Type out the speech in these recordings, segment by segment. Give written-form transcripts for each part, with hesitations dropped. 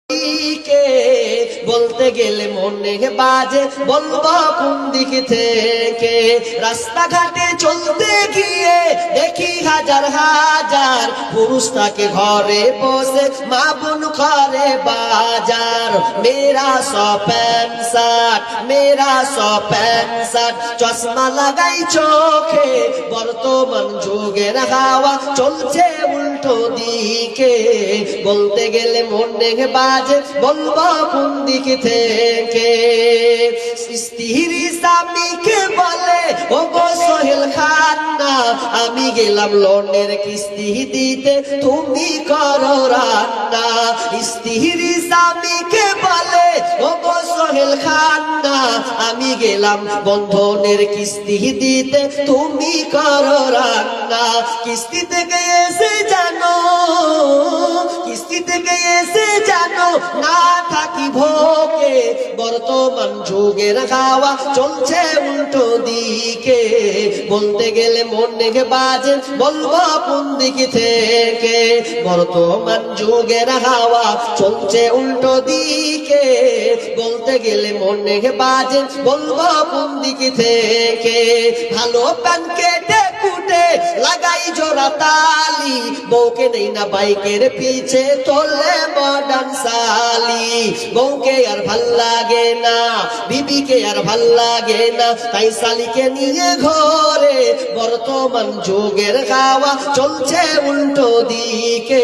কে বলতে গেলে মনে বাজে, বলবো কোন দিক থেকে। রাস্তাঘাটে চলতে গিয়ে দেখি হাজার হাজার পুরুষ তাকে ঘরে বসে, মা বোন করে বাজার। মেরা সো প্যান্ট শার্ট, মেরা সো প্যান্ট শার্ট, চশমা লাগাই চোখে। বর্তমান যুগের হাওয়া চলছে উল্টো দিকে, বলতে গেলে মনে বাজে, বলবো কোন দিক থেকে। স্ত্রী স্বামীকে বলে, ও গো সোহেল খান না, আমি গেলাম লোনের কিস্তি দিতে, তুমি করো রান্না। স্ত্রী স্বামীকে বলে, ও গো সোহেল খান না, আমি গেলাম বন্ধনের কিস্তি দিতে, তুমি করো রান্না। কিস্তি থেকে এসে জানো, কিস্তি থেকে এসে জানো, না থাকি ভোগে। বর্তমান যুগের হাওয়া চলছে উল্টো দিকে, বলতে গেলে মনে বাজে, বলবো কোন দিক থেকে। বর্তমান যুগের হাওয়া চলছে উল্টো দিকে, বলতে গেলে মনে বাজে, বলবো কোন দিক থেকে। ভালো প্যান কেটে কুটে লাগাই জোড়া তালি, বউকে নেই না বাইকের পিছে তোলে মডার্ন সালি। বউকে আর ভাল লাগে না, বিবিকে আর ভাল লাগে না, তাই সালিকে নিয়ে ঘরে। বর্তমান যুগের হাওয়া চলছে উল্টো দিকে,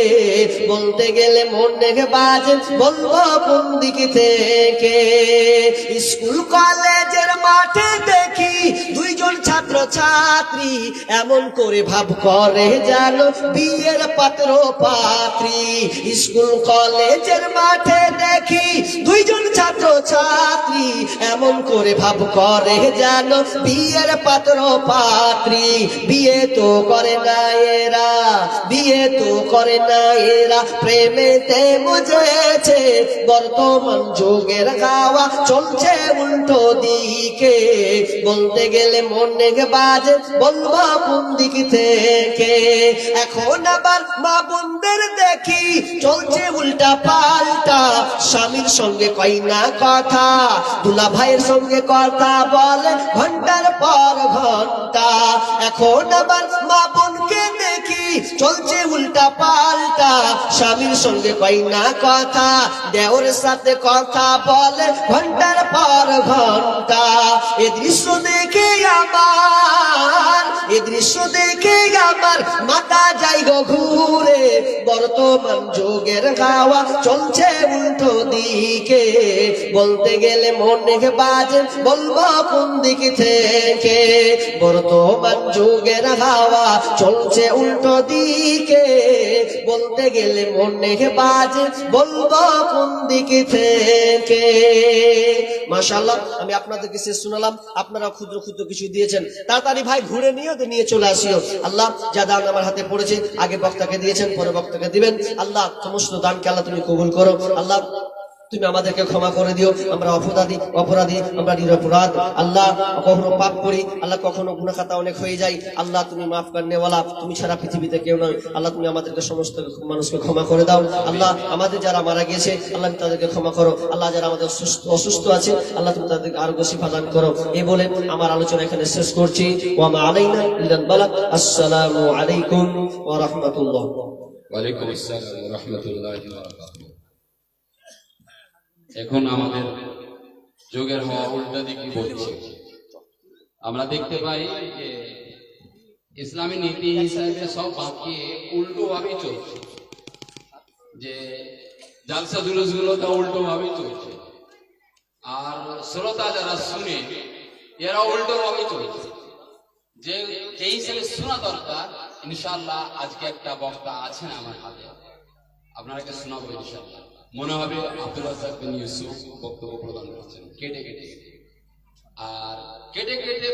বলতে গেলে মনে বাজে, বলবো কোন দিক থেকে। স্কুল কলেজের মাঠে দেখি দুইজন ছাত্র ছাত্রী, এমন করে ভাব করে যেন বিয়ের পাত্র পাত্রী। স্কুল কলেজের মাঠে দেখি দুইজন ছাত্র ছাত্রী, এমন করে ভাব করে যেন বিয়ের পাত্র পাত্রী। বিয়ে তো করে না এরা, বিয়ে তো করে না এরা, প্রেমেতে বুঝেছে। বর্তমান যুগের হাওয়া চলছে উল্টো দিকে, বলতে গেলে মনে বাজে, বলবো কোন দিক থেকে। এখন আবার মা বোনদের দেখি চলছে উল্টা পাল্টা, স্বামীর সঙ্গে কই না কথা, দুলা ভাইয়ের সঙ্গে কথা বলে ঘন্টার পর ঘন্টা। এখন আবার মা বোনকে দেখি চলছে উল্টা পাল্টা, স্বামীর সঙ্গে কই না কথা, দেওরের সাথে কথা বলে ঘন্টার পর ঘন্টা। এ দৃশ্য দেখে আমার, এ দৃশ্য দেখে আমার মাথা যাই গো ঘুরে। বর্তমান যুগের হাওয়া চলছে উল্টো দিকে, বলতে গেলে মনে বাজে, বলবো কোন দিক থেকে। বর্তমান যুগের হাওয়া চলছে উল্টো দিকে, বলতে গেলে মনে বাজে, বলবো কোন দিক থেকে। মাশাআল্লাহ, আমি আপনাদেরকে শেষ শোনালাম, আপনারা ক্ষুদ্র ক্ষুদ্র কিছু দিয়েছেন। তাড়াতাড়ি ভাই ঘুরে নিয়ে চলে আসিও। আল্লাহ যা দান আমার হাতে পড়েছে, আগে বক্তাকে দিয়েছেন, পরে বক্তাকে দিবেন। আল্লাহ সমস্ত দানকে আল্লাহ তুমি কবুল করো। আল্লাহ তুমি আমাদেরকে ক্ষমা করে দিও, আমরা অপরাধী, আমরা নিরপরাধ। আল্লাহ কখনো পাপ করি, আল্লাহ কখনো গুনাহ খাতা অনেক হয়ে যায়। আল্লাহ তুমি মাফ করনে ওয়ালা, তুমি ছাড়া পৃথিবীতে কেউ নয়। আল্লাহ তুমি আমাদেরকে সমস্ত মানুষকে ক্ষমা করে দাও। আল্লাহ আমাদের যারা মারা গিয়েছে, আল্লাহ তাদেরকে ক্ষমা করো। আল্লাহ যারা আমাদের অসুস্থ আছে, আল্লাহ তুমি তাদেরকে আরোগ্য শিফা দান করো। এই বলে আমার আলোচনা এখানে শেষ করছি। ওয়া মা আলাইনা ইল্লাল বালাগ। আসসালামু আলাইকুম ওয়া রাহমাতুল্লাহ। ওয়া আলাইকুম আসসালাম ওয়া রাহমাতুল্লাহি ওয়া বারাকাতুহু। এখন আমাদের যুগের হওয়া উল্টা দিকে বলছে। আমরা দেখতে পাই যে ইসলামী নীতি হিসাবে সব বাকি উল্টো ভাবেই চলছে, যে জালসা জুলুসগুলো তো উল্টো ভাবেই চলছে, আর শ্রোতা যারা শুনে এরা উল্টো ভাবেই চলছে। যে হিসেবে শোনা দরকার, ইনশাআল্লাহ আজকে একটা বক্তা আছেন আমার হাতে, আপনাকে শোনাবো ইনশাআল্লাহ। মনে হবে আব্দুল রাজ্জাক বিন ইউসুফ বক্তব্য প্রদান করছেন কেটে কেটে, আর কেটে কেটে